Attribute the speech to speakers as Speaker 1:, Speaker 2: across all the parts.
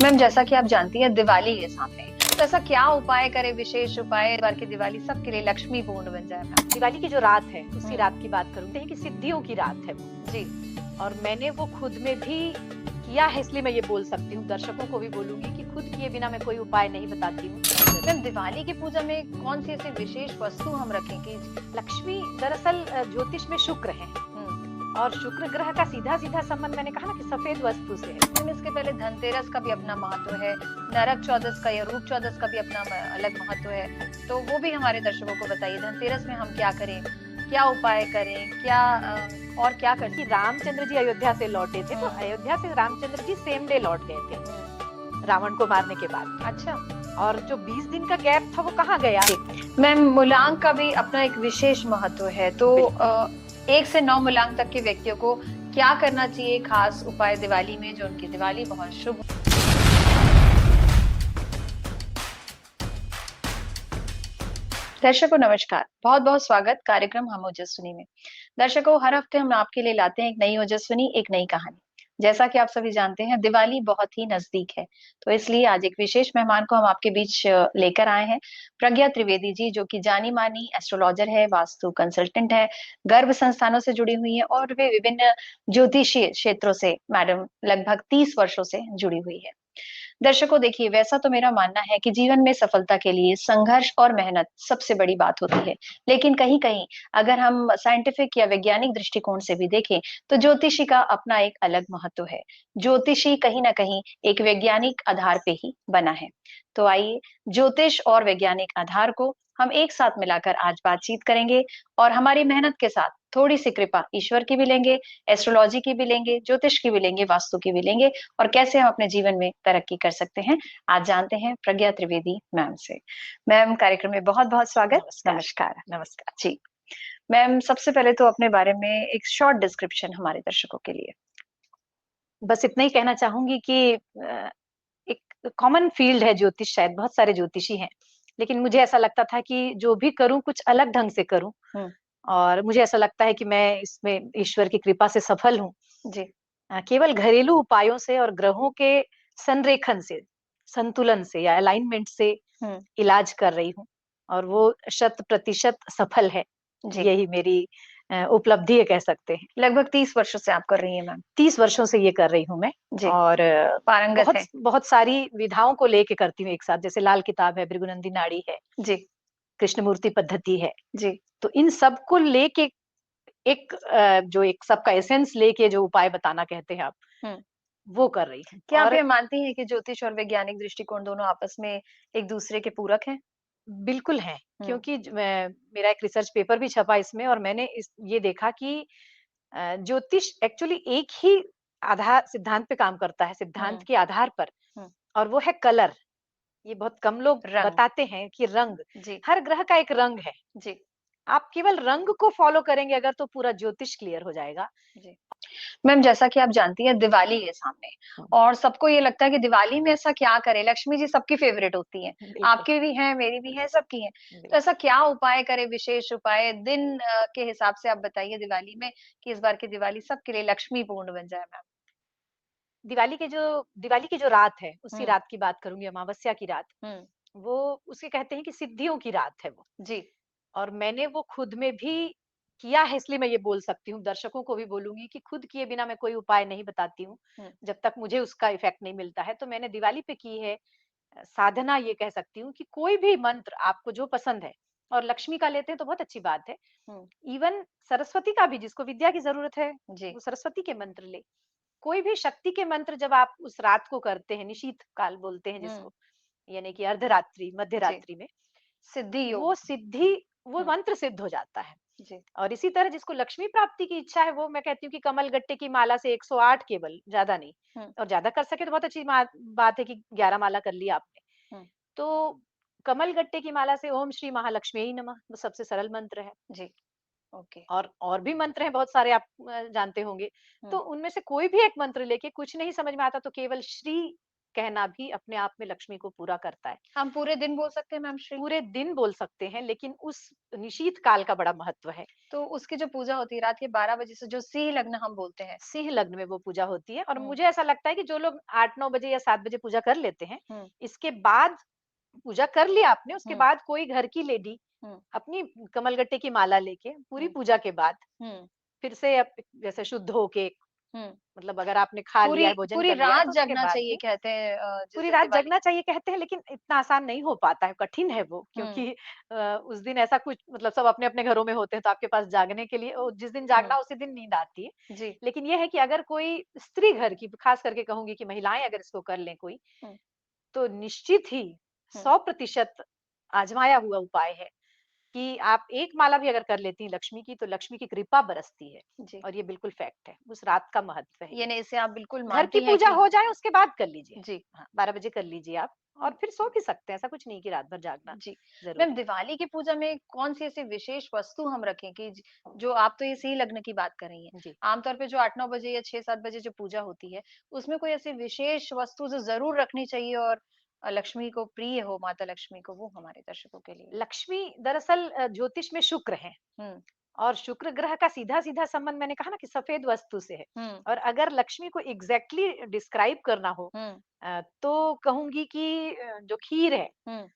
Speaker 1: Ma'am, जैसा कि आप जानती हैं दिवाली है सामने, तो ऐसा क्या उपाय करें, विशेष उपाय इस बार की दिवाली सबके लिए लक्ष्मी पूर्ण बन जाए मैम?
Speaker 2: दिवाली की जो रात है उसी
Speaker 1: हम्म।
Speaker 2: रात की बात करूँ कि सिद्धियों की रात है वो।
Speaker 1: जी।
Speaker 2: और मैंने वो खुद में भी किया है, इसलिए मैं ये बोल सकती हूँ, दर्शकों को भी बोलूंगी कि खुद किए बिना मैं कोई उपाय नहीं बताती हूँ।
Speaker 1: मैम, दिवाली की पूजा में कौन सी ऐसी विशेष वस्तु हम रखें कि
Speaker 2: लक्ष्मी दरअसल ज्योतिष में शुक्र है, और शुक्र ग्रह का सीधा सीधा संबंध मैंने कहा ना कि सफेद वस्तु से है।
Speaker 1: मैम, इसके पहले धनतेरस का भी अपना महत्व है, नरक चौदस का या रूप चौदस का भी अपना अलग महत्व है, तो वो भी हमारे दर्शकों को बताइए। धनतेरस में हम क्या करें, क्या उपाय करें, क्या और क्या कर
Speaker 2: कि रामचंद्र जी अयोध्या से लौटे थे, तो अयोध्या से रामचंद्र जी सेम डे लौट गए थे रावण को मारने के बाद।
Speaker 1: अच्छा।
Speaker 2: और जो 20 दिन का गैप था वो कहाँ गया?
Speaker 1: मैम, मूलांक का भी अपना एक विशेष महत्व है, तो
Speaker 2: बिल्कुल।
Speaker 1: 1 से 9 मूलांक तक के व्यक्तियों को क्या करना चाहिए, खास उपाय दिवाली में जो उनकी दिवाली बहुत शुभ। दर्शकों नमस्कार, बहुत बहुत स्वागत कार्यक्रम हम ओजस्विनी में। दर्शकों, हर हफ्ते हम आपके लिए लाते हैं एक नई ओजस्विनी, एक नई कहानी। जैसा कि आप सभी जानते हैं दिवाली बहुत ही नजदीक है, तो इसलिए आज एक विशेष मेहमान को हम आपके बीच लेकर आए हैं। प्रज्ञा त्रिवेदी जी, जो कि जानी मानी एस्ट्रोलॉजर है, वास्तु कंसल्टेंट है, गर्भ संस्थानों से जुड़ी हुई है और वे विभिन्न ज्योतिषीय क्षेत्रों से मैडम लगभग 30 वर्षों से जुड़ी हुई है। दर्शकों देखिए, वैसा तो मेरा मानना है कि जीवन में सफलता के लिए संघर्ष और मेहनत सबसे बड़ी बात होती है, लेकिन कहीं कहीं अगर हम साइंटिफिक या वैज्ञानिक दृष्टिकोण से भी देखें तो ज्योतिषी का अपना एक अलग महत्व है। ज्योतिषी कहीं ना कहीं एक वैज्ञानिक आधार पे ही बना है। तो आइए, ज्योतिष और वैज्ञानिक आधार को हम एक साथ मिलाकर आज बातचीत करेंगे और हमारी मेहनत के साथ थोड़ी सी कृपा ईश्वर की भी लेंगे, एस्ट्रोलॉजी की भी लेंगे, ज्योतिष की भी लेंगे, वास्तु की भी लेंगे और कैसे हम अपने जीवन में तरक्की कर सकते हैं, आज जानते हैं प्रज्ञा त्रिवेदी मैम से। मैम, कार्यक्रम में बहुत-बहुत स्वागत।
Speaker 2: नमस्कार।
Speaker 1: नमस्कार।
Speaker 2: नमस्कार।
Speaker 1: जी। मैम, सबसे पहले तो अपने बारे में एक शॉर्ट डिस्क्रिप्शन हमारे दर्शकों के लिए।
Speaker 2: बस इतना ही कहना चाहूंगी कि एक कॉमन फील्ड है ज्योतिष, शायद बहुत सारे ज्योतिषी हैं, लेकिन मुझे ऐसा लगता था कि जो भी करूं कुछ अलग ढंग से करूं।
Speaker 1: हुँ।
Speaker 2: और मुझे ऐसा लगता है कि मैं इसमें ईश्वर की कृपा से सफल हूं।
Speaker 1: जी।
Speaker 2: केवल घरेलू उपायों से और ग्रहों के संरेखन से, संतुलन से या अलाइनमेंट से
Speaker 1: हुँ।
Speaker 2: इलाज कर रही हूँ, और वो शत प्रतिशत सफल है।
Speaker 1: जी।
Speaker 2: यही मेरी उपलब्धि है, कह सकते हैं।
Speaker 1: लगभग 30 वर्षों से आप कर रही हैं मैम।
Speaker 2: 30 वर्षों से ये कर रही हूँ मैं।
Speaker 1: जी।
Speaker 2: और
Speaker 1: पारंगत
Speaker 2: बहुत
Speaker 1: है।
Speaker 2: बहुत सारी विधाओं को लेके करती हूँ एक साथ, जैसे लाल किताब है, भृगुनंदी नाड़ी है,
Speaker 1: जी।
Speaker 2: कृष्णमूर्ति पद्धति है।
Speaker 1: जी।
Speaker 2: तो इन सब को लेके एक जो एक सबका एसेंस लेके जो उपाय बताना कहते हैं आप,
Speaker 1: हुँ।
Speaker 2: वो कर रही हूँ।
Speaker 1: क्या आप
Speaker 2: और
Speaker 1: ये मानती हैं कि ज्योतिष और वैज्ञानिक दृष्टिकोण दोनों आपस में एक दूसरे के पूरक हैं?
Speaker 2: बिल्कुल है,
Speaker 1: हुँ।
Speaker 2: क्योंकि मेरा एक रिसर्च पेपर भी छपा इसमें, और मैंने ये देखा कि ज्योतिष एक्चुअली एक ही आधार सिद्धांत पे काम करता है, सिद्धांत
Speaker 1: हुँ।
Speaker 2: के आधार पर।
Speaker 1: हुँ।
Speaker 2: और वो है कलर। ये बहुत कम लोग
Speaker 1: रंग।
Speaker 2: बताते हैं कि रंग,
Speaker 1: जी।
Speaker 2: हर ग्रह का एक रंग है।
Speaker 1: जी।
Speaker 2: आप केवल रंग को फॉलो करेंगे अगर, तो पूरा ज्योतिष क्लियर हो जाएगा।
Speaker 1: जी। मैम, जैसा कि आप जानती हैं दिवाली है सामने और सबको ये लगता है कि दिवाली में ऐसा क्या करें, लक्ष्मी जी सबकी फेवरेट होती हैं,
Speaker 2: बिल्कुल।
Speaker 1: आपकी भी हैं, मेरी भी हैं, सबकी हैं। तो
Speaker 2: बिल्कुल।
Speaker 1: ऐसा क्या उपाय करें, विशेष उपाय दिन के हिसाब से आप बताइए दिवाली में कि इस बार की दिवाली सबके लिए लक्ष्मी पूर्ण बन जाए मैम?
Speaker 2: दिवाली की जो रात है उसी
Speaker 1: हुँ।
Speaker 2: रात की बात करूंगी, अमावस्या की रात।
Speaker 1: हुँ।
Speaker 2: वो उसे कहते हैं कि सिद्धियों की रात है वो।
Speaker 1: जी।
Speaker 2: और मैंने वो खुद में भी किया है, इसलिए मैं ये बोल सकती हूँ, दर्शकों को भी बोलूंगी कि खुद किए बिना मैं कोई उपाय नहीं बताती हूँ
Speaker 1: हुँ।
Speaker 2: जब तक मुझे उसका इफेक्ट नहीं मिलता है। तो मैंने दिवाली पे की है साधना, ये कह सकती हूँ कि कोई भी मंत्र आपको जो पसंद है, और लक्ष्मी का लेते हैं तो बहुत अच्छी बात है।
Speaker 1: हुँ।
Speaker 2: इवन सरस्वती का भी, जिसको विद्या की जरूरत है
Speaker 1: जी।
Speaker 2: वो सरस्वती के मंत्र ले। कोई भी शक्ति के मंत्र जब आप उस रात को करते हैं, निशीथ काल बोलते हैं
Speaker 1: हुँ।
Speaker 2: जिसको, यानी कि अर्धरात्रि, मध्य
Speaker 1: जी।
Speaker 2: रात्रि में,
Speaker 1: सिद्धि योग।
Speaker 2: वो सिद्धि, वो
Speaker 1: हुँ।
Speaker 2: मंत्र सिद्ध हो जाता है।
Speaker 1: जी।
Speaker 2: और इसी तरह जिसको लक्ष्मी प्राप्ति की इच्छा है, वो मैं कहती हूँ कि कमल गट्टे की माला से 108, केवल, ज्यादा नहीं।
Speaker 1: हुँ।
Speaker 2: और ज्यादा कर सके तो बहुत अच्छी बात है कि 11 माला कर ली आपने।
Speaker 1: हुँ।
Speaker 2: तो कमल गट्टे की माला से ओम श्री महालक्ष्मी नमः, वो सबसे सरल मंत्र है।
Speaker 1: जी। ओके।
Speaker 2: और भी मंत्र हैं बहुत सारे, आप जानते होंगे। तो
Speaker 1: हुँ।
Speaker 2: उनमें से कोई भी एक मंत्र लेके, कुछ नहीं समझ में आता तो केवल श्री कहना भी अपने आप में लक्ष्मी को पूरा करता है।
Speaker 1: हम पूरे दिन बोल सकते हैं मैम श्री?
Speaker 2: पूरे दिन बोल सकते हैं, लेकिन उस निशीथ काल का बड़ा महत्व है।
Speaker 1: तो उसकी जो पूजा होती है रात के 12 बजे से, जो सिंह लग्न हम बोलते हैं।
Speaker 2: सिंह लग्न में वो पूजा होती है, और
Speaker 1: हुँ,
Speaker 2: मुझे ऐसा लगता है कि जो लोग 8-9 बजे या 7 बजे पूजा कर लेते हैं,
Speaker 1: हुँ,
Speaker 2: इसके बाद पूजा कर लिया आपने, उसके
Speaker 1: हुँ,
Speaker 2: बाद कोई घर की लेडी
Speaker 1: हुँ,
Speaker 2: अपनी कमलगट्टे की माला लेके पूरी
Speaker 1: हुँ,
Speaker 2: पूजा के बाद
Speaker 1: हुँ,
Speaker 2: फिर से जैसे शुद्ध होके,
Speaker 1: हुँ।
Speaker 2: मतलब अगर आपने खा लिया
Speaker 1: पूरी
Speaker 2: है, भोजन
Speaker 1: पूरी
Speaker 2: कर लिया है,
Speaker 1: रात
Speaker 2: तो उसके
Speaker 1: जगना
Speaker 2: बाद
Speaker 1: चाहिए
Speaker 2: भी
Speaker 1: कहते हैं जिस
Speaker 2: पूरी
Speaker 1: दिन
Speaker 2: रात
Speaker 1: दिवाली।
Speaker 2: जगना चाहिए कहते हैं, लेकिन इतना आसान नहीं हो पाता है, कठिन है वो,
Speaker 1: हुँ,
Speaker 2: क्योंकि उस दिन ऐसा कुछ, मतलब सब अपने-अपने घरों में होते हैं, तो आपके पास जागने के लिए जिस दिन
Speaker 1: हुँ,
Speaker 2: जागना उसी दिन नींद आती है।
Speaker 1: जी,
Speaker 2: लेकिन ये है कि अगर कोई स्त्री घर की, खास करके कहूँगी कि महिलाएँ अगर इसको कर लें कोई,
Speaker 1: हुँ,
Speaker 2: तो निश्चित ही
Speaker 1: हुँ,
Speaker 2: 100% आज़माया हुआ उपाय है कि आप एक माला भी अगर कर लेती हैं लक्ष्मी की, तो लक्ष्मी की कृपा बरसती है,
Speaker 1: जी।
Speaker 2: और ये बिल्कुल फैक्ट है। उस रात का महत्व है ये।
Speaker 1: यानी इसे आप बिल्कुल
Speaker 2: घर की
Speaker 1: मानती हैं
Speaker 2: पूजा
Speaker 1: कि
Speaker 2: हो जाए उसके बाद कर लीजिए।
Speaker 1: जी,
Speaker 2: हाँ, 12 बजे कर लीजिए आप, और फिर सो भी सकते हैं, ऐसा कुछ नहीं कि रात भर जागना
Speaker 1: जी। मैम
Speaker 2: ज़रूरी है।
Speaker 1: दिवाली की पूजा में कौन-सी ऐसी विशेष वस्तु हम रखें कि जो आप तो ये सिंह लग्न की बात कर रही हैं।
Speaker 2: जी।
Speaker 1: आमतौर पे जो 8-9 बजे या 6-7 बजे जो पूजा होती है, उसमें कोई ऐसी विशेष वस्तु जो ज़रूर रखनी चाहिए और लक्ष्मी को प्रिय हो, माता लक्ष्मी को, वो हमारे दर्शकों के लिए?
Speaker 2: लक्ष्मी दरअसल ज्योतिष में शुक्र हैं,
Speaker 1: हुँ,
Speaker 2: और शुक्र ग्रह का सीधा-सीधा संबंध मैंने कहा ना कि सफ़ेद वस्तु से है।
Speaker 1: हुँ,
Speaker 2: और अगर लक्ष्मी को एग्ज़ैक्टली डिस्क्राइब करना हो,
Speaker 1: हुँ,
Speaker 2: तो कहूँगी कि जो खीर है,
Speaker 1: हुँ।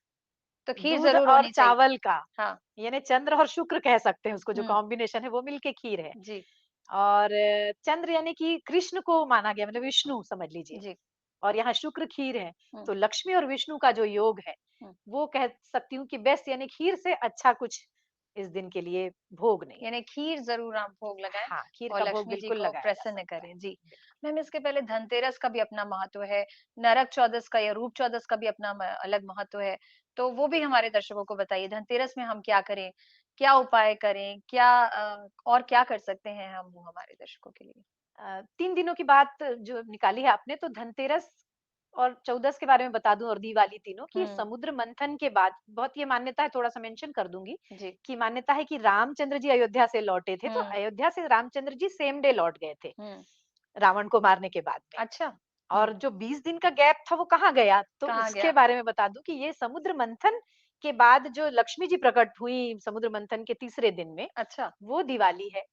Speaker 1: तो खीर
Speaker 2: दूध
Speaker 1: ज़रूर
Speaker 2: और
Speaker 1: होनी चाहिए।
Speaker 2: चावल का,
Speaker 1: हाँ,
Speaker 2: यानी चंद्र और शुक्र कह सकते हैं उसको, जो
Speaker 1: हुँ,
Speaker 2: कॉम्बिनेशन है वो मिलके खीर है।
Speaker 1: जी,
Speaker 2: और चंद्र यानी कि कृष्ण को माना गया, मतलब विष्णु समझ लीजिए,
Speaker 1: जी,
Speaker 2: और यहाँ शुक्र खीर है,
Speaker 1: हुँ,
Speaker 2: तो लक्ष्मी और विष्णु का जो योग है,
Speaker 1: हुँ।
Speaker 2: वो कह सकती हूँ कि बेस्ट, यानी खीर से अच्छा कुछ इस दिन के लिए भोग नहीं है।
Speaker 1: यानी खीर ज़रूर आप भोग लगाएँ
Speaker 2: हाँ, खीर
Speaker 1: और
Speaker 2: का भोग
Speaker 1: लक्ष्मी जी
Speaker 2: बिल्कुल
Speaker 1: को
Speaker 2: लगाया जा
Speaker 1: प्रसन्न
Speaker 2: सकता है।
Speaker 1: करें। जी।
Speaker 2: बिल्कुल।
Speaker 1: मैम इसके पहले धनतेरस का भी अपना महत्व है, नरक चौदस का या रूप चौदस का भी अपना अलग महत्व है। तो वो भी हमारे दर्शकों को बताइए, धनतेरस में हम क्या करें? क्या उपाय करें? क्या और क्या कर सकते हैं हम वो हमारे दर्शकों के लिए?
Speaker 2: 3 दिनों की बात जो निकाली है आपने, तो धनतेरस और चौदस के बारे में बता दूँ, और दिवाली, तीनों की
Speaker 1: हुँ,
Speaker 2: समुद्र मंथन के बाद बहुत ये मान्यता है, थोड़ा-सा मेंशन कर दूँगी,
Speaker 1: जी।
Speaker 2: कि मान्यता है कि रामचंद्र जी अयोध्या से लौटे थे, तो
Speaker 1: हुँ,
Speaker 2: अयोध्या से रामचंद्र जी सेम डे लौट गए थे,
Speaker 1: हुँ।
Speaker 2: रावण को मारने के बाद में।
Speaker 1: अच्छा।
Speaker 2: और
Speaker 1: हुँ,
Speaker 2: जो 20 दिन का गैप था वो कहाँ गया? तो
Speaker 1: कहाँ
Speaker 2: उसके
Speaker 1: गया?
Speaker 2: बारे में बता दूँ कि ये समुद्र मंथन के बाद जो लक्ष्मी जी प्रकट हुई समुद्र मंथन के तीसरे दिन में,
Speaker 1: अच्छा।
Speaker 2: वो दिवाली है।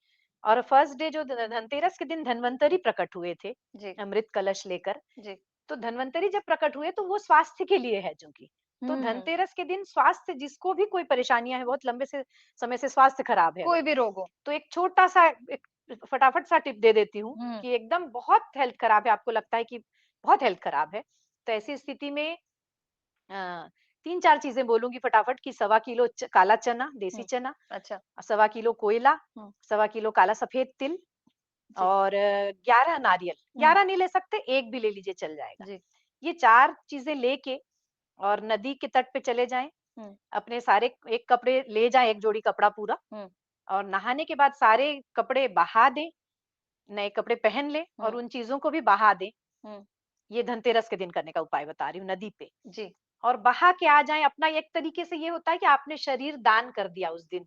Speaker 2: और फर्स्ट डे जो धनतेरस के दिन धन्वंतरी प्रकट हुए थे,
Speaker 1: जी,
Speaker 2: अमृत कलश लेकर।
Speaker 1: जी।
Speaker 2: तो धन्वंतरी जब प्रकट हुए तो वो स्वास्थ्य के लिए है चूँकि। तो
Speaker 1: हुँ,
Speaker 2: धनतेरस के दिन स्वास्थ्य, जिसको भी कोई परेशानियाँ हैं, बहुत लंबे से समय से स्वास्थ्य खराब है अगर,
Speaker 1: कोई भी रोग हो।
Speaker 2: तो एक छोटा-सा, एक फटाफट सा टिप दे देती हूँ
Speaker 1: हुँ,
Speaker 2: कि एकदम बहुत हेल्थ खराब है, आपको लगता है कि बहुत हेल्थ खराब है, तो ऐसी स्थिति में अ, 3-4 चीज़ें बोलूँगी फटाफट, कि सवा किलो काला चना, देसी
Speaker 1: हुँ।
Speaker 2: चना,
Speaker 1: अच्छा।
Speaker 2: सवा किलो कोयला,
Speaker 1: हुँ,
Speaker 2: सवा किलो काला सफेद तिल,
Speaker 1: जी।
Speaker 2: और 11 नारियल,
Speaker 1: हुँ,
Speaker 2: 11 नहीं ले सकते, 1 भी ले लीजिए चल जाएगा।
Speaker 1: जी।
Speaker 2: ये 4 चीज़ें लेके और नदी के तट पे चले जाएँ,
Speaker 1: हुँ,
Speaker 2: अपने सारे एक कपड़े ले जाएँ, 1 जोड़ी कपड़ा पूरा,
Speaker 1: हुँ,
Speaker 2: और नहाने के बाद सारे कपड़े बहा दें, नए कपड़े पहन लें और
Speaker 1: हुँ,
Speaker 2: उन चीज़ों को भी बहा दें।
Speaker 1: हुँ।
Speaker 2: ये धनतेरस के दिन करने का उपाय बता रही हूँ, नदी पे।
Speaker 1: जी।
Speaker 2: और बहा के आ जाएँ, अपना एक तरीके से ये होता है कि आपने शरीर दान कर दिया उस दिन,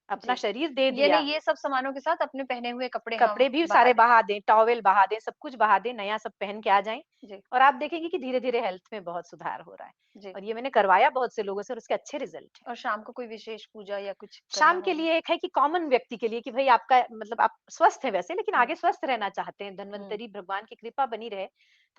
Speaker 2: अपना
Speaker 1: जी।
Speaker 2: शरीर दे
Speaker 1: यानी
Speaker 2: दिया।
Speaker 1: ये सब सामानों के साथ अपने पहने हुए कपड़े हम
Speaker 2: कपड़े भी
Speaker 1: बहा
Speaker 2: सारे
Speaker 1: दें।
Speaker 2: बहा दें, टॉवेल बहा दें, सब कुछ बहा दें, नया सब पहन के आ जाएँ,
Speaker 1: जी,
Speaker 2: और आप देखेंगे कि धीरे-धीरे हेल्थ में बहुत सुधार हो रहा है।
Speaker 1: जी।
Speaker 2: और ये मैंने करवाया बहुत से लोगों से, और उसके अच्छे रिजल्ट हैं।
Speaker 1: और शाम को कोई विशेष पूजा या कुछ करना
Speaker 2: शाम के
Speaker 1: हो हमें?
Speaker 2: लिए एक है कि कॉमन व्यक्ति के लिए, कि भई आपका, मतलब आप स्वस्थ हैं वैसे, लेकिन
Speaker 1: हुँ,
Speaker 2: आगे स्वस्थ रहना चाहते हैं,
Speaker 1: हुँ।
Speaker 2: धन्वंतरी भगवान की कृपा बनी रहे,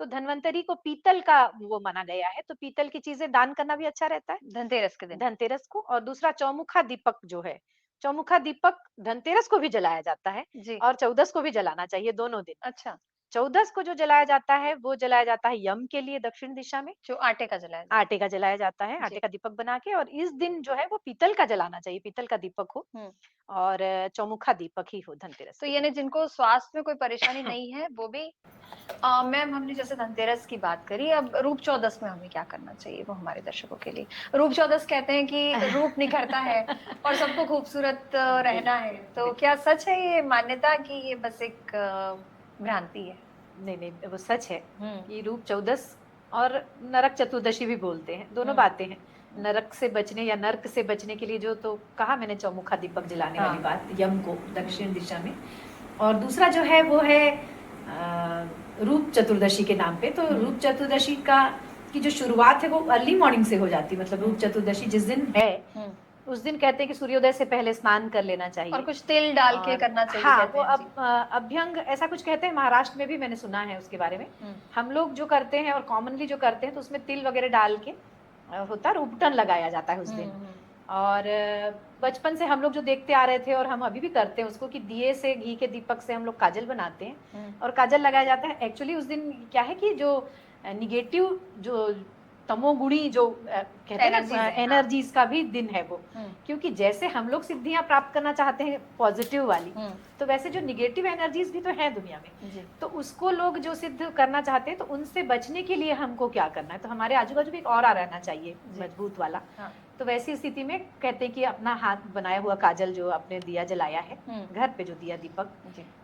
Speaker 2: तो धन्वंतरी को पीतल का वो माना गया है, तो पीतल की चीज़ें दान करना भी अच्छा रहता है,
Speaker 1: धनतेरस के दिन।
Speaker 2: धनतेरस को। और दूसरा चौमुखा दीपक जो है, चौमुखा दीपक धनतेरस को भी जलाया जाता है,
Speaker 1: जी।
Speaker 2: और चौदस को भी जलाना चाहिए, दोनों दिन।
Speaker 1: अच्छा,
Speaker 2: चौदस को जो जलाया जाता है, वो जलाया जाता है यम के लिए, दक्षिण दिशा में।
Speaker 1: जो आटे का जलाया जाता
Speaker 2: आटे का जलाया जाता है,
Speaker 1: है।
Speaker 2: आटे
Speaker 1: जी।
Speaker 2: का दीपक बना के, और इस दिन जो है वो पीतल का जलाना चाहिए, पीतल का दीपक हो,
Speaker 1: हुँ।
Speaker 2: और चौमुखा दीपक ही हो धनतेरस
Speaker 1: तो
Speaker 2: के दिन।
Speaker 1: यानी जिनको स्वास्थ्य में कोई परेशानी नहीं है, वो भी मैम हमने जैसे धनतेरस की बात करी, अब रूप चौदस में हमें क्या करना चाहिए वो हमारे दर्शकों के लिए? रूप चौदस कहते हैं कि रूप निखरता है और सबको खूबसूरत रहना
Speaker 2: बिल्कुल,
Speaker 1: है, तो
Speaker 2: बिल्कुल।
Speaker 1: क्या सच है ये मान्यता कि ये बस एक भ्रांति है?
Speaker 2: नहीं, नहीं, वो सच है
Speaker 1: हुँ,
Speaker 2: कि रूप चौदस और नरक चतुर्दशी भी बोलते हैं, दोनों
Speaker 1: हुँ,
Speaker 2: बातें हैं।
Speaker 1: हुँ।
Speaker 2: नरक से बचने या नर्क से बचने के लिए, जो तो कहा मैंने, चौमुखा दीपक जलाने वाली
Speaker 1: हाँ।
Speaker 2: बात, यम को
Speaker 1: हुँ,
Speaker 2: दक्षिण दिशा में। और दूसरा जो है वो है रूप चतुर्दशी के नाम पे। तो रूप चतुर्दशी की जो शुरुआत है वो अर्ली मॉर्निंग से हो जाती है। मतलब रूप चतुर्दशी जिस दिन है उस दिन कहते हैं कि सूर्योदय से पहले स्नान कर लेना चाहिए
Speaker 1: और कुछ तिल डाल के करना चाहिए।
Speaker 2: हाँ,
Speaker 1: कहते
Speaker 2: वो
Speaker 1: हैं
Speaker 2: अभ्यंग ऐसा कुछ कहते हैं। महाराष्ट्र में भी मैंने सुना है उसके बारे में। हम लोग जो करते हैं और कॉमनली जो करते हैं तो उसमें तिल वगैरह डाल के होता है, उपटन लगाया जाता है उस दिन। और बचपन से हम लोग जो देखते आ रहे थे और हम अभी भी करते हैं उसको, कि दिए से, घी के दीपक से हम लोग काजल बनाते हैं और काजल लगाया जाता है। एक्चुअली उस दिन क्या है कि जो निगेटिव, जो तमोगुणी जो कहते हैं ना, एनर्जीज का भी दिन है वो। क्योंकि जैसे हम लोग सिद्धियां प्राप्त करना चाहते हैं पॉजिटिव वाली, तो वैसे जो निगेटिव एनर्जीज भी तो है दुनिया में, तो उसको लोग जो सिद्ध करना चाहते हैं तो उनसे बचने के लिए हमको क्या करना है, तो हमारे आजू बाजू भी एक और रहना चाहिए मजबूत वाला। तो वैसी स्थिति में कहते हैं कि अपना हाथ बनाया हुआ काजल जो आपने दिया जलाया है घर पे, जो दिया दीपक,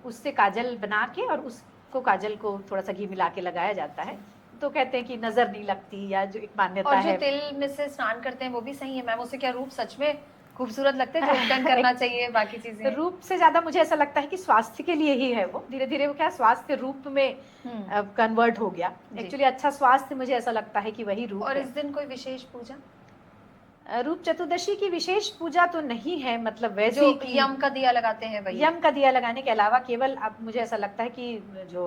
Speaker 2: उससे काजल बना के और उसको काजल को थोड़ा सा घी मिला के लगाया जाता है। तो कहते हैं कि नजर नहीं लगती, या जो एक मान्यता है।
Speaker 1: और जो तिल में से स्नान करते हैं वो भी सही है मैम? उससे क्या रूप सच में खूबसूरत लगते हैं? जो उपटन करना चाहिए, बाकी चीजें
Speaker 2: रूप से ज्यादा मुझे ऐसा लगता है कि स्वास्थ्य के लिए ही है वो। धीरे धीरे वो क्या स्वास्थ्य रूप में कन्वर्ट हो गया। एक्चुअली अच्छा स्वास्थ्य मुझे ऐसा लगता है कि वही रूप
Speaker 1: और
Speaker 2: है।
Speaker 1: इस दिन कोई विशेष पूजा?
Speaker 2: रूप चतुर्दशी की विशेष पूजा तो नहीं है, मतलब वैसे
Speaker 1: जो यम का दिया लगाते हैं वही।
Speaker 2: यम का दिया लगाने के अलावा केवल अब मुझे ऐसा लगता है कि जो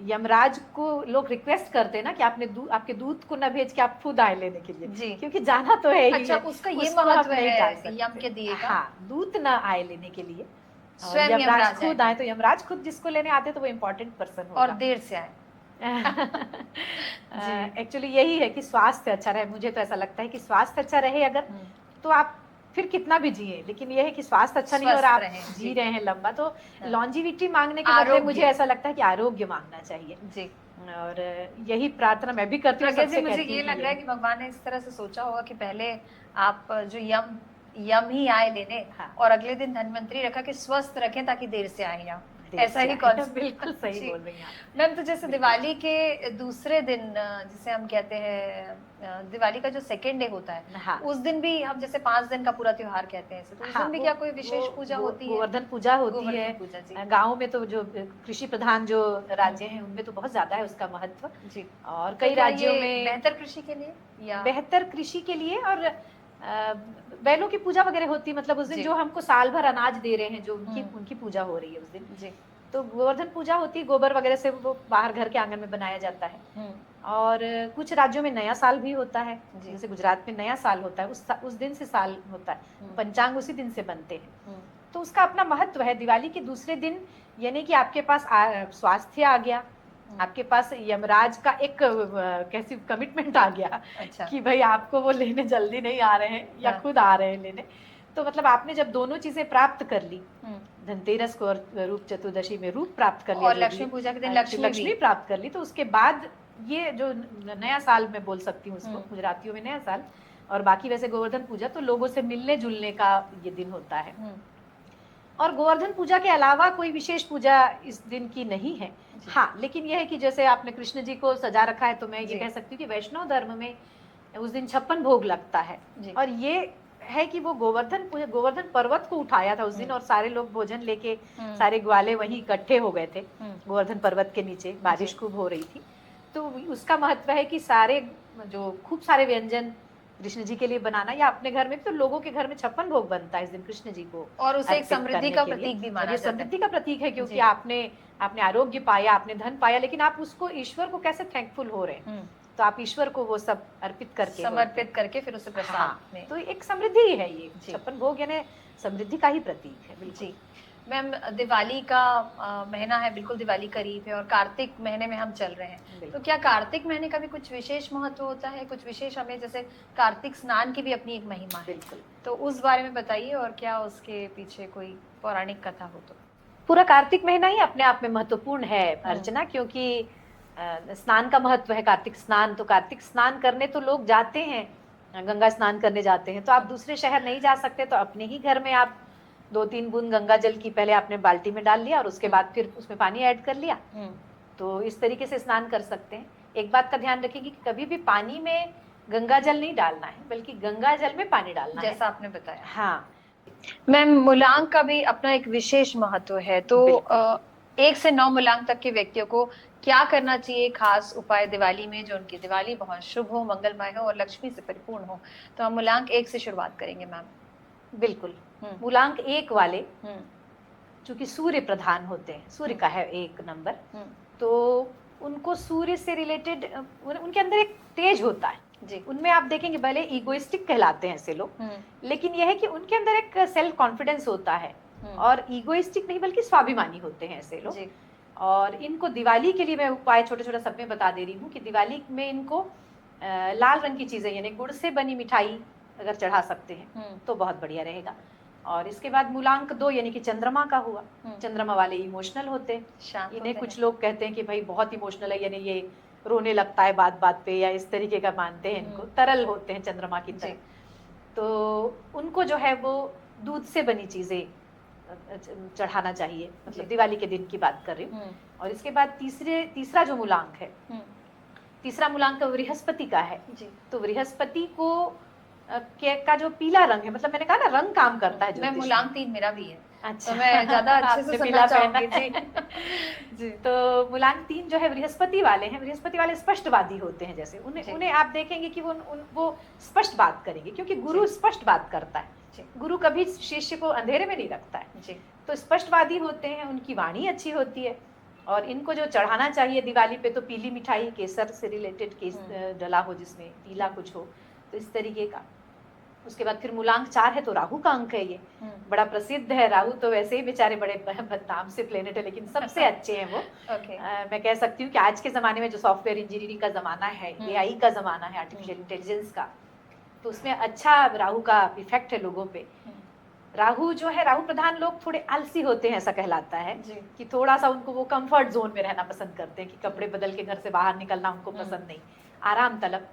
Speaker 2: यमराज को लोग रिक्वेस्ट करते हैं ना कि आपके दूत को न भेज के आप खुद आए लेने के लिए जी। क्योंकि जाना तो है ही।
Speaker 1: अच्छा, उसका ये महत्व है यम के दिए का?
Speaker 2: हाँ, दूत न आए लेने के लिए, स्वयं यमराज खुद आए। तो यमराज खुद जिसको लेने आते तो वो इम्पोर्टेंट पर्सन होगा,
Speaker 1: और देर से आए।
Speaker 2: एक्चुअली यही है कि स्वास्थ्य अच्छा रहे। मुझे तो ऐसा लगता है कि स्वास्थ्य अच्छा रहे अगर, तो आप फिर कितना भी जिए, लेकिन यह है कि स्वास्थ्य अच्छा नहीं और आप जी रहे हैं लंबा, तो लॉन्जिविटी मांगने के बदले मुझे ऐसा लगता है कि आरोग्य मांगना चाहिए जी। और यही प्रार्थना मैं भी करती हूँ।
Speaker 1: मुझे ये लग रहा है कि भगवान ने इस तरह से सोचा होगा कि पहले आप जो यम ही आए लेने, और अगले दिन धन्वंतरी रखा कि स्वस्थ रखें ताकि देर से आए यहाँ। ऐसा ही कॉन्सेप्ट।
Speaker 2: बिल्कुल सही बोल रही हैं आप
Speaker 1: मैम। तो जैसे दिवाली के दूसरे दिन, जिसे हम कहते हैं दिवाली का जो सेकेंड डे होता है, हाँ। उस दिन भी हम जैसे 5 दिन का पूरा त्योहार कहते हैं, तो उस दिन भी क्या कोई विशेष पूजा होती है?
Speaker 2: गोवर्धन पूजा होती है। गाँव में तो जो कृषि प्रधान जो राज्य हैं उनमें तो बहुत ज्यादा है उसका महत्व जी। और कई राज्यों में
Speaker 1: बेहतर कृषि के लिए, या
Speaker 2: बेहतर कृषि के लिए, और बैलों की पूजा वगैरह होती है। मतलब उस दिन जो हमको साल भर अनाज दे रहे हैं, जो उनकी पूजा हो रही है उस दिन जी। तो गोवर्धन पूजा होती है, गोबर वगैरह से वो बाहर घर के आंगन में बनाया जाता है। और कुछ राज्यों में नया साल भी होता है, जैसे गुजरात में नया साल होता है, उस दिन से साल होता है, पंचांग उसी दिन से बनते हैं। तो उसका अपना महत्व है। दिवाली के दूसरे दिन यानी कि आपके पास स्वास्थ्य आ गया, आपके पास यमराज का एक कैसी कमिटमेंट आ गया। अच्छा। कि भाई आपको वो लेने जल्दी नहीं आ रहे हैं, या खुद आ रहे हैं लेने। तो मतलब आपने जब दोनों चीजें प्राप्त कर ली, धनतेरस को और रूप चतुर्दशी में रूप प्राप्त कर लिया,
Speaker 1: और लक्ष्मी पूजा के दिन लक्ष्मी
Speaker 2: प्राप्त कर ली, तो उसके बाद ये जो नया साल मैं बोल सकती हूँ उसको, गुजरातियों में नया साल, और बाकी वैसे गोवर्धन पूजा तो लोगों से मिलने जुलने का ये दिन होता है। और गोवर्धन पूजा के अलावा कोई विशेष पूजा इस दिन की नहीं है। हाँ, लेकिन यह है कि जैसे आपने कृष्ण जी को सजा रखा है, तो मैं ये कह सकती हूँ कि वैष्णव धर्म में उस दिन 56 भोग लगता है। और ये है कि वो गोवर्धन पर्वत को उठाया था उस दिन, और सारे लोग भोजन लेके, सारे ग्वाले वहीं इकट्ठे हो गए थे गोवर्धन पर्वत के नीचे। बारिश खूब हो रही थी, तो उसका महत्व है कि सारे जो खूब सारे व्यंजन कृष्ण जी के लिए बनाना, या अपने घर में तो लोगों के घर में 56 भोग बनता है इस दिन कृष्ण जी को,
Speaker 1: और उसे एक समृद्धि का प्रतीक भी माना जाता है।
Speaker 2: समृद्धि का प्रतीक है, क्योंकि आपने आरोग्य पाया, आपने धन पाया, लेकिन आप उसको ईश्वर को कैसे थैंकफुल हो रहे हैं, तो आप ईश्वर को वो सब अर्पित करके,
Speaker 1: समर्पित करके फिर उसे प्रसाद में,
Speaker 2: तो एक समृद्धि ही है ये 56 भोग, यानी समृद्धि का ही प्रतीक है।
Speaker 1: बिल्कुल मैम। दिवाली का महीना है, बिल्कुल दिवाली करीब है, और कार्तिक महीने में हम चल रहे हैं, तो क्या कार्तिक महीने का भी कुछ विशेष महत्व होता है? कुछ विशेष हमें, जैसे कार्तिक स्नान की भी अपनी एक महिमा है, तो उस बारे में बताइए, और क्या उसके पीछे कोई पौराणिक कथा हो? तो
Speaker 2: पूरा कार्तिक महीना ही अपने आप में महत्वपूर्ण है अर्चना, क्योंकि स्नान का महत्व है कार्तिक स्नान। तो कार्तिक स्नान करने तो लोग जाते हैं, गंगा स्नान करने जाते हैं, तो आप दूसरे शहर नहीं जा सकते, तो अपने ही घर में आप 2-3 बूंद गंगा जल की पहले आपने बाल्टी में डाल लिया, और उसके बाद फिर उसमें पानी ऐड कर लिया, तो इस तरीके से स्नान कर सकते हैं। एक बात का ध्यान रखेंगे कि कभी भी पानी में गंगा जल नहीं डालना है, बल्कि गंगा जल में पानी डालना है,
Speaker 1: जैसा आपने बताया।
Speaker 2: हाँ
Speaker 1: मैम, मूलांक का भी अपना एक विशेष महत्व है, तो 1 से 9 मूलांक तक के व्यक्तियों को क्या करना चाहिए, खास उपाय दिवाली में, जो उनकी दिवाली बहुत शुभ हो, मंगलमय हो और लक्ष्मी से परिपूर्ण हो? तो हम मूलांक 1 से शुरुआत करेंगे मैम।
Speaker 2: बिल्कुल।
Speaker 1: हुँ,
Speaker 2: मूलांक 1 वाले
Speaker 1: हुँ,
Speaker 2: चूँकि सूर्य प्रधान होते हैं, सूर्य का है 1 नंबर,
Speaker 1: हुँ,
Speaker 2: तो उनको सूर्य से रिलेटेड उनके अंदर एक तेज होता है।
Speaker 1: जी।
Speaker 2: उनमें आप देखेंगे भले ईगोइस्टिक कहलाते हैं ऐसे लोग,
Speaker 1: हुँ,
Speaker 2: लेकिन यह है कि उनके अंदर एक सेल्फ कॉन्फिडेंस होता है
Speaker 1: हुँ,
Speaker 2: और ईगोइस्टिक नहीं बल्कि स्वाभिमानी होते हैं ऐसे लोग।
Speaker 1: जी।
Speaker 2: और इनको दिवाली के लिए मैं उपाय छोटा-छोटा सब में बता दे रही हूँ कि दिवाली में इनको लाल रंग की चीज़ें यानी गुड़ से बनी मिठाई अगर चढ़ा सकते हैं,
Speaker 1: हुँ,
Speaker 2: तो बहुत बढ़िया रहेगा। और इसके बाद मूलांक 2 यानी कि चंद्रमा का हुआ।
Speaker 1: हुँ,
Speaker 2: चंद्रमा वाले इमोशनल होते हैं।
Speaker 1: शांत
Speaker 2: इन्हें
Speaker 1: होते
Speaker 2: कुछ
Speaker 1: हैं।
Speaker 2: लोग कहते हैं कि भाई बहुत इमोशनल है, यानी ये रोने लगता है बात-बात पे या इस तरीके का मानते हैं इनको। तरल होते हैं चंद्रमा की
Speaker 1: जी।
Speaker 2: तरह। तो उनको जो है वो दूध से बनी चीज़ें चढ़ाना चाहिए, मतलब
Speaker 1: जी।
Speaker 2: दिवाली के दिन की बात कर रही हूँ।
Speaker 1: हुँ,
Speaker 2: और इसके बाद तीसरा जो मूलांक है,
Speaker 1: हुँ,
Speaker 2: तीसरा मूलांक बृहस्पति का है।
Speaker 1: जी।
Speaker 2: तो बृहस्पति को का जो पीला रंग है, मतलब मैंने कहा ना रंग काम करता है
Speaker 1: मैं
Speaker 2: ज्योतिष
Speaker 1: मूलांक
Speaker 2: में।
Speaker 1: 3 मेरा भी है,
Speaker 2: अच्छा
Speaker 1: तो मैं ज़्यादा अच्छे से
Speaker 2: आपने
Speaker 1: सुनना
Speaker 2: पीला पहना
Speaker 1: चाहूँगी।
Speaker 2: है।
Speaker 1: जी। जी।
Speaker 2: तो मूलांक 3 जो है बृहस्पति वाले हैं, बृहस्पति वाले स्पष्टवादी होते हैं। जैसे उन्हें
Speaker 1: जी।
Speaker 2: उन्हें आप देखेंगे कि वो स्पष्ट बात करेंगे, क्योंकि गुरु
Speaker 1: जी।
Speaker 2: स्पष्ट बात करता है।
Speaker 1: जी।
Speaker 2: गुरु कभी शिष्य को अंधेरे में नहीं रखता है।
Speaker 1: जी।
Speaker 2: तो स्पष्टवादी होते हैं, उनकी वाणी अच्छी होती है। और इनको जो चढ़ाना चाहिए दिवाली पे, तो पीली मिठाई, केसर से रिलेटेड डला हो, जिसमें पीला कुछ हो, तो इस तरीके का। उसके बाद फिर मूलांक 4 है, तो राहु का अंक है ये। बड़ा प्रसिद्ध है राहु, तो वैसे ही बेचारे बड़े बदनाम से प्लेनेट है, लेकिन सबसे अच्छे हैं वो।
Speaker 1: ओके।
Speaker 2: मैं कह सकती हूँ कि आज के ज़माने में जो सॉफ्टवेयर इंजीनियरिंग का ज़माना है, एआई का ज़माना है, आर्टिफिशियल इंटेलिजेंस का, तो उसमें अच्छा राहु का इफेक्ट है लोगों पे। राहु जो है, राहु प्रधान लोग थोड़े आलसी होते हैं, ऐसा कहलाता है
Speaker 1: जी।
Speaker 2: कि थोड़ा सा उनको वो कंफर्ट जोन में रहना पसंद करते हैं, कि कपड़े बदल के घर से बाहर निकलना उनको पसंद नहीं, आराम तलब,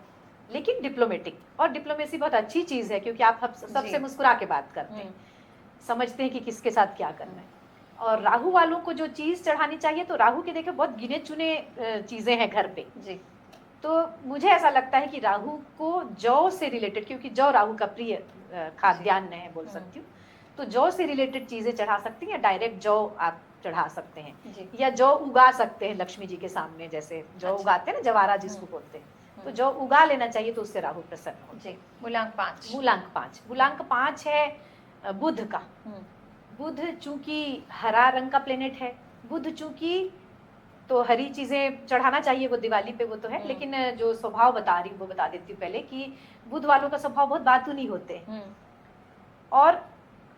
Speaker 2: लेकिन डिप्लोमेटिक। और डिप्लोमेसी बहुत अच्छी चीज़ है, क्योंकि आप सबसे मुस्कुरा के बात करते हैं, समझते हैं कि किसके साथ क्या करना है। और राहु वालों को जो चीज़ चढ़ानी चाहिए, तो राहु के देखिए बहुत गिने चुने चीज़ें हैं घर पे।
Speaker 1: जी।
Speaker 2: तो मुझे ऐसा लगता है कि राहु को जौ से रिलेटेड, क्योंकि जौ राहु का प्रिय खाद्यान्न है, बोल सकती हूँ, तो जौ से रिलेटेड चीज़ें चढ़ा सकती हैं, या डायरेक्ट जौ आप चढ़ा सकते हैं,
Speaker 1: जी।
Speaker 2: या जौ उगा सकते हैं लक्ष्मी जी के सामने, जैसे जौ उगाते हैं ना, जवारा जिसको बोलते हैं, तो जौ उगा लेना चाहिए, तो उससे राहु प्रसन्न होते हैं।
Speaker 1: मूलांक 5।
Speaker 2: मूलांक 5 है बुध का। बुध चूंकि हरा रंग का प्लेनेट है, बुध चूंकि तो हरी चीजें चढ़ाना चाहिए वो दिवाली पे, वो तो है, लेकिन जो स्वभाव बता रही हूँ वो बता देती हूँ पहले, कि बुध वालों का स्वभाव बहुत बातूनी होते हैं, और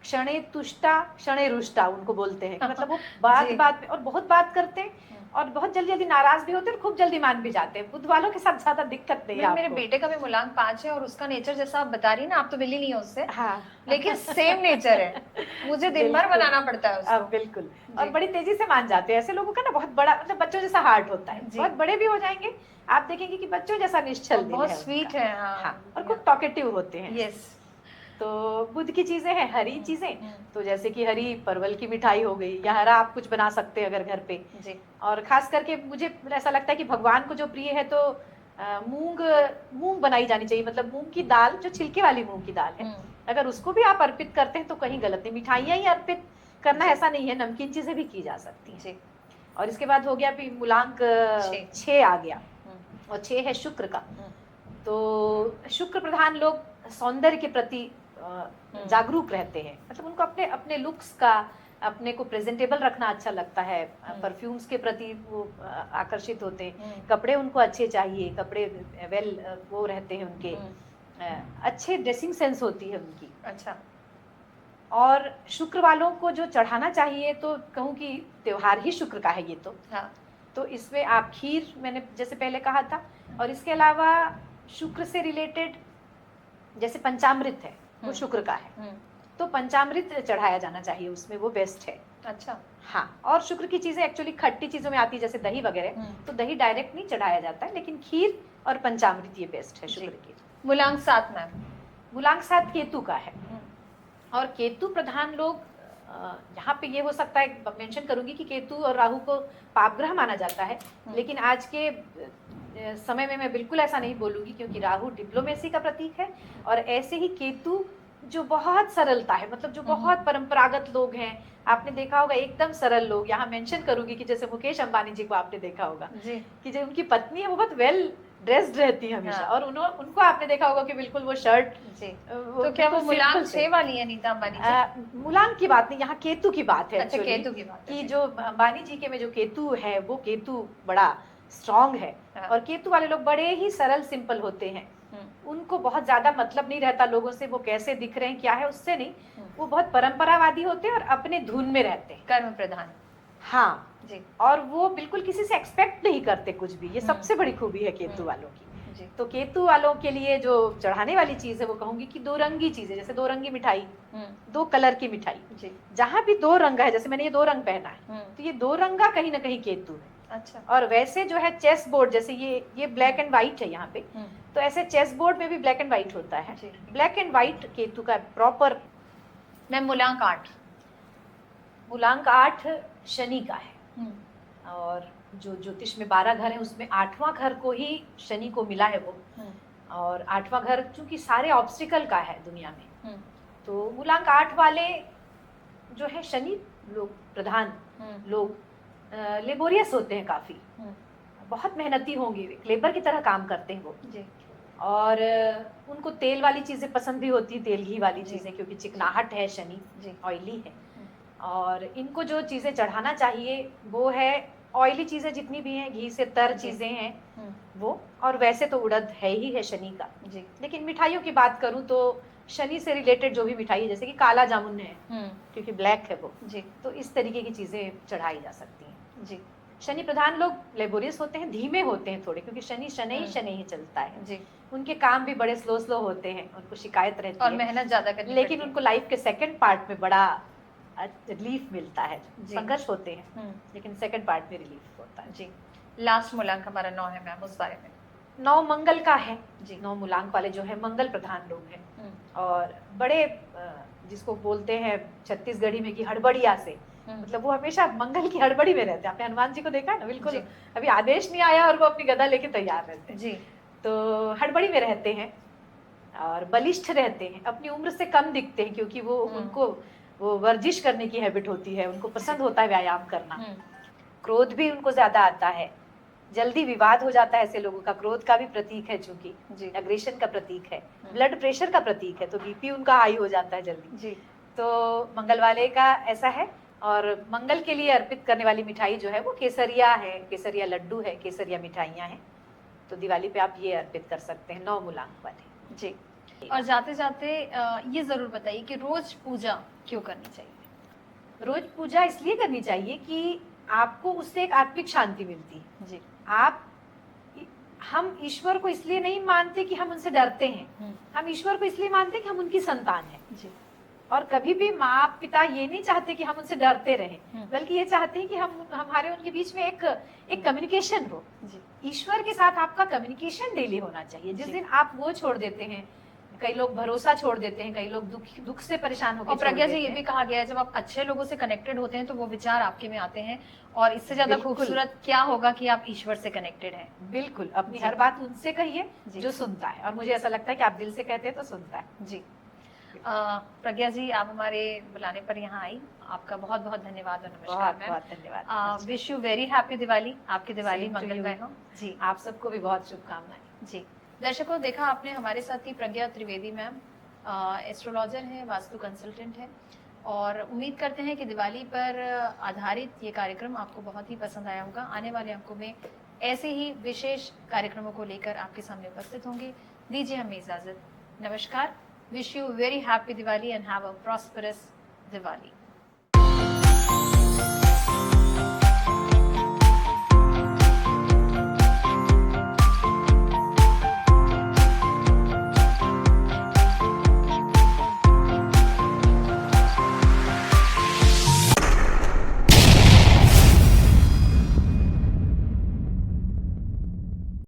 Speaker 2: क्षणे तुष्टा क्षणे रुष्टा उनको बोलते हैं, मतलब वो बात में और बहुत बात करते हैं, और बहुत जल्दी जल्दी नाराज भी होते हैं और खूब जल्दी मान भी जाते हैं। बुध वालों के साथ ज्यादा दिक्कत नहीं है।
Speaker 1: मेरे बेटे का भी मूलांक 5 है, और उसका नेचर जैसा आप बता रही ना, आप तो मिली नहीं हो उससे,
Speaker 2: हाँ,
Speaker 1: लेकिन सेम नेचर है, मुझे दिन भर बनाना पड़ता है उसको।
Speaker 2: बिल्कुल, और बड़ी तेजी से मान जाते हैं। ऐसे लोगों का ना बहुत बड़ा, मतलब बच्चों जैसा हार्ट होता है, बहुत बड़े भी हो जाएंगे, आप देखेंगे कि बच्चों जैसा निश्चल दिल है,
Speaker 1: बहुत स्वीट है।
Speaker 2: हाँ, और खूब टॉकेटिव होते हैं।
Speaker 1: यस।
Speaker 2: तो बुध की चीजें हैं, हरी चीजें, तो जैसे कि हरी परवल की मिठाई हो गई, या हरा आप कुछ बना सकते हैं अगर घर पे जी। और खास करके मुझे ऐसा लगता है कि भगवान को जो प्रिय है, तो मूंग बनाई जानी चाहिए, मतलब मूंग की दाल, जो छिलके वाली मूंग की दाल है, अगर उसको भी आप अर्पित करते हैं तो कहीं गलत नहीं। मिठाइयाँ ही अर्पित करना ऐसा नहीं है, नमकीन चीजें भी की जा सकती हैं। और इसके बाद हो गया मूलांक 6 आ गया, और 6 है शुक्र का। तो शुक्र प्रधान लोग सौंदर्य के प्रति जागरूक रहते हैं, मतलब उनको अपने अपने लुक्स का, अपने को प्रेजेंटेबल रखना अच्छा लगता है, परफ्यूम्स के प्रति वो आकर्षित होते हैं, कपड़े उनको अच्छे चाहिए, कपड़े वेल वो रहते हैं उनके, अच्छे ड्रेसिंग सेंस होती है उनकी। अच्छा। और शुक्र वालों को जो चढ़ाना चाहिए, तो कहूँ कि त्योहार ही शुक्र का है ये तो। हाँ। तो इसमें आप खीर, मैंने जैसे पहले कहा था, और इसके अलावा शुक्र से रिलेटेड जैसे पंचामृत है, वो शुक्र का है, तो पंचामृत चढ़ाया जाना चाहिए उसमें, वो बेस्ट है। अच्छा। हाँ, और शुक्र की चीजें एक्चुअली खट्टी चीजों में आती है, जैसे दही वगैरह, तो दही डायरेक्ट नहीं चढ़ाया जाता है, लेकिन खीर और पंचामृत ये बेस्ट है शुक्र की। मूलांक 7 मैम। मूलांक 7 केतु का है, और केतु प्रधान लोग, यहाँ पे ये हो सकता है, मेंशन करूंगी कि केतु और राहु को पापग्रह माना जाता है, लेकिन आज के समय में मैं बिल्कुल ऐसा नहीं बोलूंगी, क्योंकि राहु डिप्लोमेसी का प्रतीक है, और ऐसे ही केतु जो बहुत सरलता है, मतलब जो बहुत परंपरागत लोग हैं, आपने देखा होगा एकदम सरल लोग, यहाँ मेंशन करूंगी कि जैसे मुकेश अंबानी जी को आपने देखा होगा
Speaker 1: जी।
Speaker 2: कि जो उनकी पत्नी है वो बहुत वेल ड्रेस्ड रहती है हमेशा,
Speaker 1: हाँ।
Speaker 2: और उनको आपने देखा होगा कि बिल्कुल वो शर्ट
Speaker 1: जी। तो क्या वो मुलांक 6 वाली है नीता अंबानी जी?
Speaker 2: मुलांक की बात नहीं, यहाँ केतु की बात है।
Speaker 1: अच्छा,
Speaker 2: actually,
Speaker 1: केतु की बात है
Speaker 2: कि
Speaker 1: जी।
Speaker 2: जो अंबानी जी के में जो केतु है वो केतु बड़ा स्ट्रांग है,
Speaker 1: हाँ।
Speaker 2: और केतु वाले लोग बड़े ही सरल सिंपल होते हैं, उनको बहुत ज्यादा मतलब नहीं रहता लोगों से वो कैसे दिख रहे हैं क्या है उससे नहीं, वो बहुत परंपरावादी होते हैं और अपने धुन में रहते हैं,
Speaker 1: कर्म प्रधान।
Speaker 2: हाँ
Speaker 1: जी।
Speaker 2: और वो बिल्कुल किसी से एक्सपेक्ट नहीं करते कुछ भी, ये सबसे बड़ी खूबी है केतु वालों की।
Speaker 1: जी।
Speaker 2: तो केतु वालों के लिए जो चढ़ाने वाली चीज है वो कहूंगी कि दो रंगी चीजें, जैसे दो रंगी मिठाई, दो कलर की मिठाई,
Speaker 1: जी।
Speaker 2: जहाँ भी दो रंग है, जैसे मैंने ये दो रंग पहना है तो ये दो रंगा कहीं ना कहीं केतु है।
Speaker 1: अच्छा।
Speaker 2: और वैसे जो है चेस बोर्ड, जैसे ये ब्लैक एंड व्हाइट है यहाँ पे, तो ऐसे चेस बोर्ड में भी ब्लैक एंड व्हाइट होता है, ब्लैक एंड व्हाइट केतु का प्रॉपर।
Speaker 1: मैं मूलांक 8,
Speaker 2: मूलांक 8 शनि का है, और जो ज्योतिष में 12 घर है उसमें 8वां घर को ही शनि को मिला है वो, और 8वां घर चूंकि सारे ऑब्स्टिकल का है दुनिया में, तो मूलांक 8 वाले जो है शनि लोग प्रधान लोग लेबोरियस होते हैं काफी, बहुत मेहनती होंगे, लेबर की तरह काम करते हैं वो जी। और उनको तेल वाली चीजें पसंद भी होती है, तेल घी वाली चीजें, क्योंकि चिकनाहट है शनि, ऑयली है, और इनको जो चीजें चढ़ाना चाहिए वो है ऑयली चीजें जितनी भी हैं, घी से तर चीजें हैं वो, और वैसे तो उड़द है ही है शनि का जी। लेकिन मिठाइयों की बात करूं तो शनि से रिलेटेड जो भी मिठाई है, जैसे कि काला जामुन है क्योंकि ब्लैक है वो जी, तो इस तरीके की चीजें चढ़ाई जा सकती हैं जी। शनि प्रधान लोग लेबोरियस होते हैं, धीमे होते हैं थोड़े, क्योंकि शनि शनि ही चलता है जी। उनके काम भी बड़े स्लो होते हैं, उनको शिकायत रहती है
Speaker 1: और मेहनत ज्यादा करनी
Speaker 2: लेकिन उनको लाइफ के सेकंड पार्ट में बड़ा रिलीफ मिलता है, संघर्ष होते हैं लेकिन सेकंड पार्ट में रिलीफ होता है जी।
Speaker 1: लास्ट मूलांक हमारा 9 है मैम, उस बारे में।
Speaker 2: 9 मंगल का है जी, 9 मूलांक वाले जो है मंगल प्रधान लोग हैं, और बड़े जिसको बोलते हैं छत्तीसगढ़ी में कि हड़बड़िया से, मतलब वो हमेशा मंगल की हड़बड़ी में रहते हैं। आपने हनुमान जी को देखा है ना, बिल्कुल अभी आदेश नहीं आया और वो अपनी गदा लेके तैयार रहते हैं जी, तो हड़बड़ी में रहते हैं और बलिष्ठ रहते हैं, अपनी उम्र से कम दिखते हैं, क्योंकि वो उनको वो वर्जिश करने की हैबिट होती है, उनको पसंद होता है व्यायाम करना। क्रोध भी उनको ज्यादा आता है, जल्दी विवाद हो जाता है ऐसे लोगों का, क्रोध का भी प्रतीक है चूंकि एग्रेशन का प्रतीक है, ब्लड प्रेशर का प्रतीक है, तो बीपी उनका हाई हो जाता है जल्दी जी। तो मंगल वाले का ऐसा है, और मंगल के लिए अर्पित करने वाली मिठाई जो है वो केसरिया है, केसरिया लड्डू है, केसरिया मिठाइयाँ हैं, तो दिवाली पे आप ये अर्पित कर सकते हैं 9 मूलांक वाले जी।
Speaker 1: और जाते जाते ये जरूर बताइए कि रोज पूजा क्यों करनी चाहिए?
Speaker 2: रोज पूजा इसलिए करनी चाहिए कि आपको उससे एक आत्मिक शांति मिलती है जी। हम ईश्वर को इसलिए नहीं मानते कि हम उनसे डरते हैं, हम ईश्वर को इसलिए मानते हैं कि हम उनकी संतान हैं जी। और कभी भी माँ पिता ये नहीं चाहते कि हम उनसे डरते रहें, बल्कि ये चाहते हैं कि हमारे उनके बीच में एक कम्युनिकेशन हो। ईश्वर के साथ आपका कम्युनिकेशन डेली होना चाहिए। जिस दिन आप वो छोड़ देते हैं, कई लोग भरोसा छोड़ देते हैं, कई लोग दुख से परेशान होकर,
Speaker 1: और प्रज्ञा जी ये भी कहा गया है जब आप अच्छे लोगों से कनेक्टेड होते हैं तो वो विचार आपके में आते हैं, और इससे ज्यादा खूबसूरत क्या होगा कि आप ईश्वर से कनेक्टेड हैं।
Speaker 2: बिल्कुल, अपनी हर बात उनसे कहिए जो सुनता है, और मुझे ऐसा लगता है कि आप दिल से कहते हैं तो सुनता है जी।
Speaker 1: प्रज्ञा जी आप हमारे बुलाने पर यहाँ आई, आपका बहुत बहुत धन्यवाद और नमस्कार मैम।
Speaker 2: बहुत धन्यवाद।
Speaker 1: Wish you very happy Diwali, आपकी दिवाली मंगलमय हो जी।
Speaker 2: आप सबको भी बहुत शुभकामनाएं
Speaker 1: जी। दर्शकों, देखा आपने हमारे साथ ही प्रज्ञा त्रिवेदी मैम, एस्ट्रोलॉजर है, वास्तु कंसल्टेंट है, और उम्मीद करते हैं कि दिवाली पर आधारित ये कार्यक्रम आपको बहुत ही पसंद आया होगा। आने वाले अंकों में ऐसे ही विशेष कार्यक्रमों को लेकर आपके सामने उपस्थित होंगे। दीजिए हमें इजाजत, नमस्कार। Wish you very happy Diwali and have a prosperous Diwali.